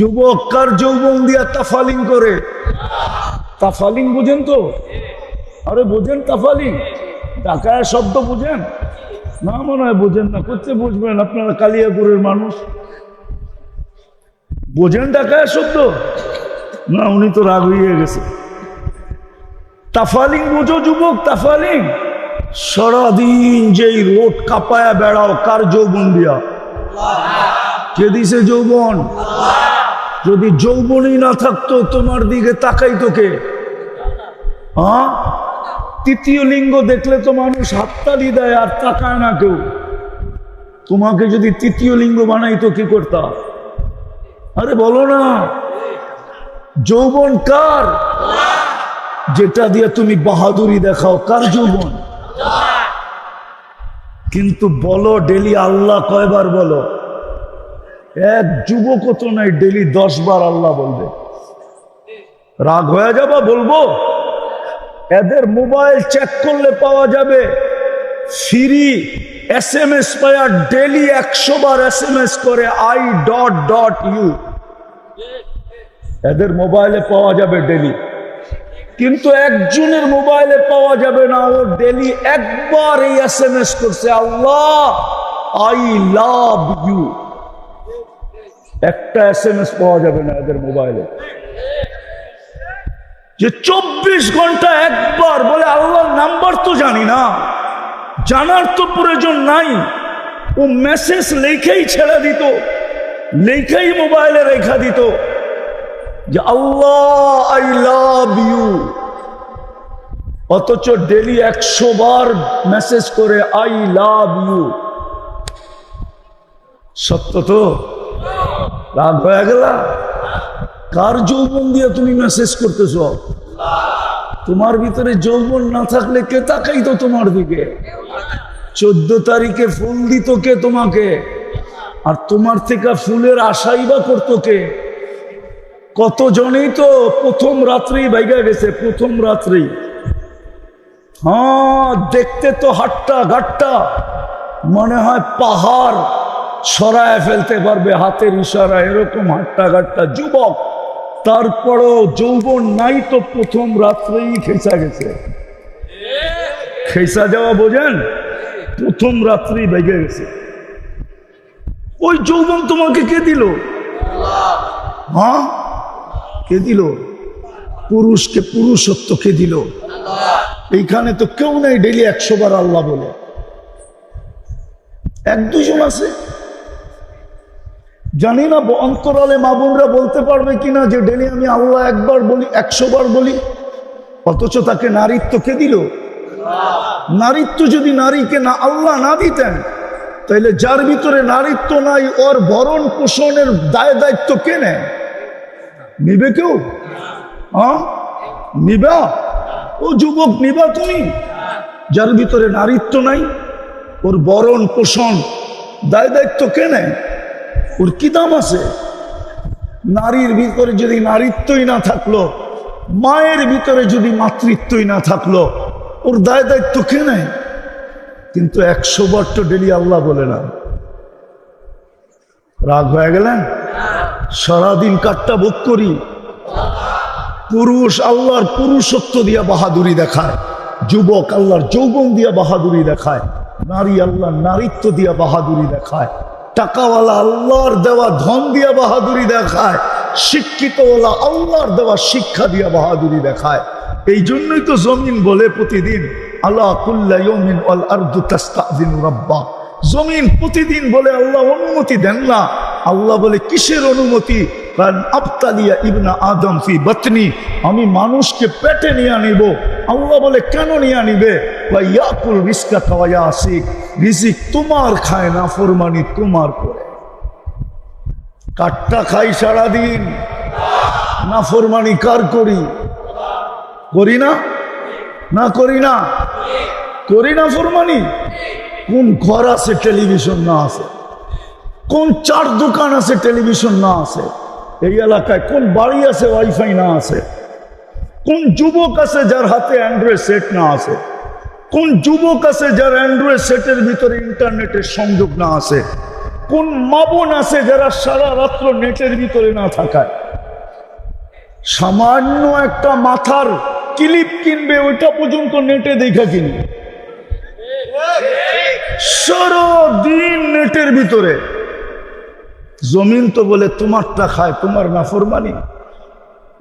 যুবক কার যৌবন দিয়া তাফালিং করে। তাফালিং বুঝেন তো? আরে বোঝেন তাফালিং? ঢাকায় শব্দ বুঝেন না? মনে হয় বোঝেন না। করতে বুঝবেন আপনারা, কালিয়াপুরের মানুষ। বোঝেন ঢাকায় শব্দ না? উনি তো রাগ হয়ে গেছে। তাফালিং বুঝো যুবক? তাফালিং সারাদিন যেই রোড কাপায়া বেড়াও, কার যৌবন দিয়া? কে দিছে যৌবন? যদি যৌবনই না থাকতো তোমার দিকে তাকাইতো কে? হ্যাঁ, তৃতীয় লিঙ্গ দেখলে তো মানুষ হাততালি দেয় আর তাকায় না কেউ। তোমাকে যদি তৃতীয় লিঙ্গ বানাইতো কি করতা? আরে বলো না। যৌবন কার? যেটা দিয়ে তুমি বাহাদুরি দেখাও, কার যৌবন? কিন্তু বলো ডেলি আল্লাহ কয়বার বলো? এক যুবক তো নাই ডেলি 10 বার আল্লাহ বলবে। রাগ হয়ে যাবা? বলবো। এদের মোবাইল চেক করলে পাওয়া যাবে ফ্রি SMS পায়া ডেলি 100 বার SMS করে I.U। এদের মোবাইলে পাওয়া যাবে ডেলি, কিন্তু একজনের মোবাইলে পাওয়া যাবে না। ও ডেলি একবার এই SMS করছে, আল্লাহ I love you। একটা SMS পাওয়া যাবে না এদের মোবাইলে। যে 24 ঘন্টা একবার বলে আল্লাহর নাম্বার তো জানি না, জানার তো প্রয়োজন নাই। ও মেসেজ লেখেই ছেড়ে দিত, লেখেই মোবাইলে রেখা দিত যে আল্লাহ আই লাভ ইউ। অথচ ডেলি 100 বার মেসেজ করে আই লাভ ইউ। সত্য তো? রাগ হয়ে গেল? কার যৌবন দিয়ে তুমি মেসেজ করতেছ? তোমার ভিতরে যৌবন না থাকলে কে তাকাইতো তোমার দিকে? 14 তারিখে ফুল দিত কে তোমাকে? আর তোমার থেকে ফুলের আশাই বা করতো কে? কতজনেই তো প্রথম রাত্রেই বাইগা গেছে। প্রথম রাত্রেই, হ্যাঁ, দেখতে তো হাট্টা ঘাটটা মনে হয় পাহাড় সরায় ফেলতে পারবে হাতের ইশারা, এরকম হাট্টা ঘাটটা যুবক। তারপরও যৌবন নাই তো প্রথম রাত্রেই খেসা গেছে। খেসা যাওয়া বোঝেন? প্রথম রাত্রেই বেগে গেছে। ওই যৌবন তোমাকে কে দিল? হ্যাঁ, কে দিল? পুরুষকে পুরুষত্ব কে দিল? এইখানে তো কেউ নাই ডেলি 100 বার আল্লাহ বলে। 1-2 জন আছে, জানি না অন্তরালে মা বোনরা বলতে পারবে কিনা যে ডেলি আমি আল্লাহ একবার বলি, 100 বার বলি। অথচ তাকে নারীত্ব কে দিল? নারীত্ব যদি নারীকে না আল্লাহ না দিতেন, তাহলে যার ভিতরে নারীত্ব নাই ওর ভরণ পোষণের দায়িত্ব কে নেয়? নিবে কেউ? হ্যাঁ, নিবা? ও যুবক, নিবা তুমি? যার ভিতরে নারীত্ব নাই, ওর ভরণ পোষণ দায়িত্ব কে নেয়? ওর কি দাম আছে? নারীর ভিতরে যদি নারীত্বই না থাকলো, মায়ের ভিতরে যদি মাতৃত্বই না থাকলো, ওর দায়িত্ব কে নেয়? কিন্তু 100 বার তো ডেলি আল্লাহ বলে না। রাগ হয়ে গেলেন? সারাদিন কাট্টা ভোগ করি। পুরুষ আল্লাহর পুরুষত্ব দিয়া বাহাদুরি দেখায়, যুবক আল্লাহর যৌবন দিয়া বাহাদুরি দেখায়, নারী আল্লাহর নারীত্ব দিয়া বাহাদুরি দেখায়, টাকাওয়ালা আল্লাহর দেওয়া ধন দিয়া বাহাদুরি দেখায়, শিক্ষিতওয়ালা আল্লাহর দেওয়া শিক্ষা দিয়া বাহাদুরি দেখায়। এই জন্যই তো জমিন বলে প্রতিদিন আলা কুল্লা ইয়াউমিন ওয়াল আরদু তাস্তাযিনু রাব্বা। জমিন প্রতিদিন বলে আল্লাহ অনুমতি দেন না। আল্লাহ বলে কিসের অনুমতি? কারণ আবতালিয়া ইবনা আদম ফি বাতনি, আমি মানুষকে পেটে নিয়ে নিব। আল্লাহ বলে কেন নিয়ে নিবে? ওয়া ইয়াকুল রিজকাকা ওয়া ইয়াসিক, রিজিক তোমার খায় না, ফরমানি তোমার করে। কাট্টা খাই সারাদিন, না ফরমানি কার করি? করি না? না করি না? করি না ফরমানি? কোন ঘর আছে টেলিভিশন না আছে? কোন 4 দোকান আছে টেলিভিশন না আছে? এই এলাকায় কোন বাড়ি আছে ওয়াইফাই না আছে? কোন যুবক আছে যার হাতে অ্যান্ড্রয়েড সেট না আছে? কোন যুবক আছে যার অ্যান্ড্রয়েড সেটের ভিতরে ইন্টারনেটের সংযোগ না আছে? কোন মা বোন আছে যারা সারা রাত্র নেটের ভিতরে না থাকায় সামান্য একটা মাথার ক্লিপ কিনবে, ওইটা পর্যন্ত নেটে দেখা কিনবে, সারাদিন নেটের ভিতরে। জমিন তো বলে তোমারটা খায়, তোমার নাফরমানি।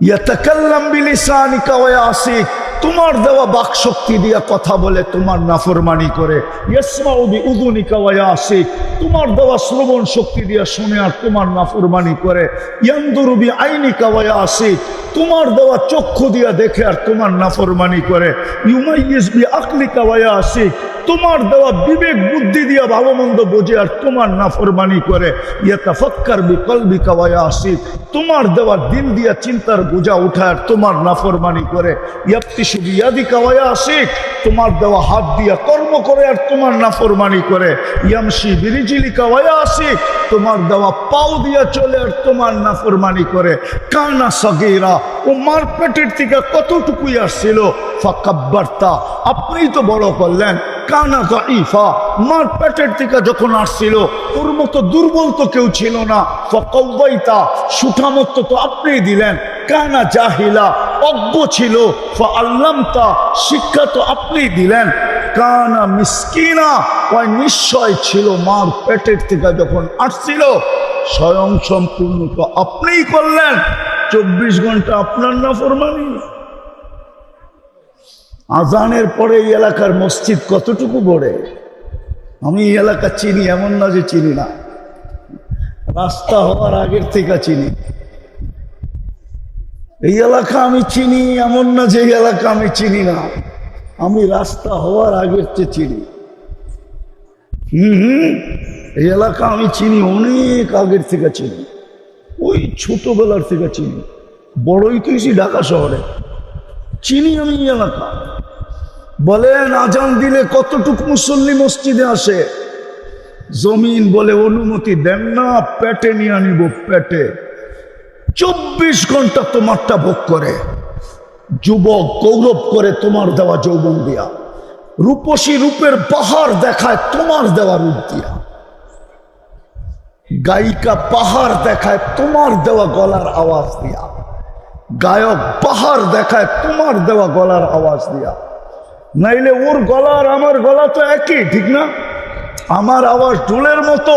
ইয়াতাকাল্লাম বিলিসানিকা ওয়া ইয়াসিক, তোমার দেওয়া বাক শক্তি দিয়া কথা বলে, তোমার নাফরমানি করে। ইয়াসমাউ বিউযুনিকা ওয়া ইয়াসিক, তোমার দেওয়া শ্রবণ শক্তি দিয়া শুনে আর তোমার নাফরমানি করে। ইয়ানদুরু বিআইনিকা ওয়া ইয়াসিক, তোমার দেওয়া চক্ষু দিয়া দেখে আর তোমার নাফরমানি করে। ইউমাইয়িজ বিআকলিকা ওয়া ইয়াসিক, তোমার দেওয়া বিবেক বুদ্ধি দিয়া ভালো মন্দ বোঝে আর তোমার নাফরমানি করে। ইয়াতাফাক্কার বিকলবিকা ওয়া ইয়াসিক, তোমার দেওয়া দিল দিয়া চিন্তার বোঝা উঠায় আর তোমার নাফরমানি করে। ইয়াবতিশু বিয়াদিকা ওয়া ইয়াসিক, তোমার দেওয়া হাত দিয়া কর্ম করে আর তোমার নাফরমানি করে। ইয়ামশি বিরিজিলিকা ওয়া ইয়াসিক, তোমার দেওয়া পাও দিয়া চলে আর তোমার নাফরমানি করে। কানা সাগীরা, ও মার পেটের থেকে কতটুকুই আসছিল। ফাকাব্বারতা, আপনিই তো বড় করলেন। কানা যায়ীফা, মার পেটের থেকে যখন আসছিল ওর মতো দুর্বল তো কেউ ছিল না। ফাকাওয়াইতা, সুঠামত্ব তো আপনিই দিলেন। কানা জাহিলা, অজ্ঞ ছিল। ফাআল্লামতা, শিক্ষা তো আপনিই দিলেন। কানা মিসকিনা, ওই নিশ্চয় ছিল মার পেটের থেকে যখন আসছিল। স্বয়ং সম্পূর্ণ তো আপনিই করলেন। 24 ঘন্টা আপনার নাফরমানি। আজানের পরে এই এলাকার মসজিদ কতটুকু বড়ে? আমি এই এলাকা চিনি, এমন না যে চিনি না। রাস্তা হওয়ার আগের থেকে চিনি এই এলাকা। আমি চিনি, এমন না যে এই এলাকা আমি চিনি না। আমি রাস্তা হওয়ার আগের চেয়ে চিনি। এই এলাকা আমি চিনি, অনেক আগের থেকে চিনি। ওই ছোটবেলার থেকে চিনি। বড়ই তো এসি ঢাকা শহরে, চিনি আমি এই এলাকা। বলেন আজান দিলে কতটুকু মুসল্লি মসজিদে আসে? জমিন বলে অনুমতি দেন না, পেটে নিয়ে আনিব, পেটে। 24 ঘন্টা তোমারটা ভোগ করে। যুবক গৌরব করে তোমার দেওয়া যৌবন দিয়া। রূপসী রূপের পাহাড় দেখায় তোমার দেওয়া রূপ দিয়া। গায়িকা পাহাড় দেখায় তোমার দেওয়া গলার আওয়াজ দিয়া। গায়ক পাহাড় দেখায় তোমার দেওয়া গলার আওয়াজ দিয়া। নাইলে ওর গলা আর আমার গলা তো একই, ঠিক না? আমার আওয়াজ ঢোলের মতো,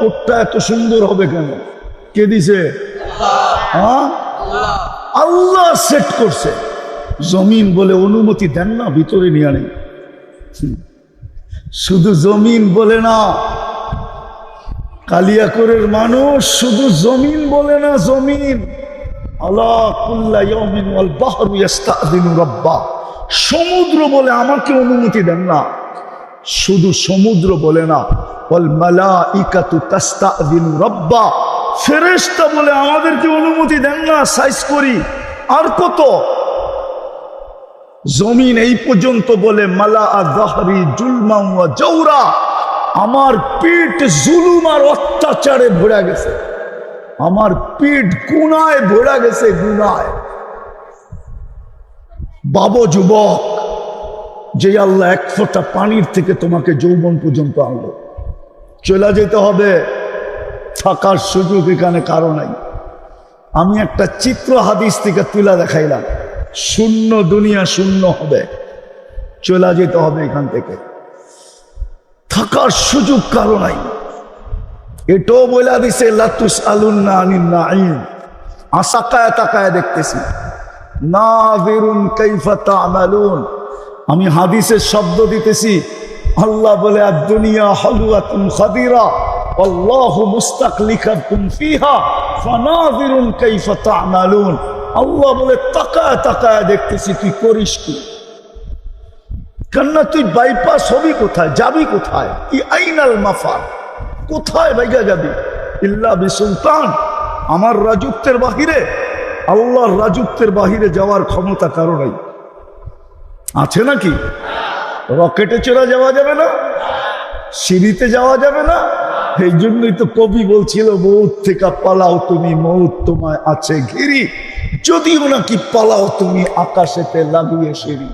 ওরটা এত সুন্দর হবে কেন? কে দিছে? হ্যাঁ, আল্লাহ সেট করছে। জমিন বলে অনুমতি দেন না, ভিতরে নিয়ে আনেন। শুধু জমিন বলে না, কালিয়াকৈরের মানুষ শুধু জমিন বলে না। জমিন আলা কুল্লা ইয়াউমিন ওয়াল বাহরু ইস্তাযিনু রাব্বা, সমুদ্র বলে আমাকে অনুমতি দেন না। শুধু সমুদ্র বলে না, ওয়াল মালাইকাতু তাস্তাযিনু রাব্বা, ফেরেশতা বলে আমাদেরকে অনুমতি দেন না, সাইজ করি। আর কত? জমিন এই পর্যন্ত বলে মালা যাহরি জুলমান ওয়া জাওরা, আমার পিঠ জুলুম আর অত্যাচারে ভরে গেছে। আমার পিঠ গুনায় ভরে গেছে, গুনায়। বাবু যুবক, যে আল্লাহ এক ফোঁটা পানির থেকে তোমাকে যৌবন পর্যন্ত আনলো, চলে যেতে হবে। থাকার সুযোগ এখানে কারো নাই। আমি একটা চিত্র হাদিস থেকে তুলে দেখাইলাম। শূন্য দুনিয়া শূন্য হবে, চলে যেতে হবে এখান থেকে। থাকার সুযোগ কারো নাই। এটাও বলে দিছে লাতুস আলুন্না আনিন নাঈম। আসাকায় তাকায় দেখতেছি, নাযিরুন কাইফা তা'মালুন। আমি হাদিসের শব্দ দিতেছি। আল্লাহ বলে আদ-দুনিয়া হালওয়াতুন খাদিরা আল্লাহু মুস্তাকলিকাকুম ফিহা ফানাযিরুন কাইফা তা'মালুন। আল্লাহ বলে তাকায় তাকায় দেখতেছি তুই করিস কি। কেননা তুই বাইপাস হবি কোথায়, যাবি কোথায়? কি আইনাল মাফার, কোথায় বাইগা যাবি? ইল্লা বিসুলতান, আমার রাজত্বের বাহিরে, আল্লাহর রাজত্বের বাহিরে যাওয়ার ক্ষমতা কারো নাই। আছে নাকি? রকেটে চড়া যাওয়া যাবে না, সিঁড়িতে যাওয়া যাবে না। এই জন্যই তো কবি বলছিল, মৌত থেকে পালাও তুমি, মৌত তোমায় আছে ঘিরি, যদিও নাকি পালাও তুমি আকাশেতে লাগিয়ে সিঁড়ি।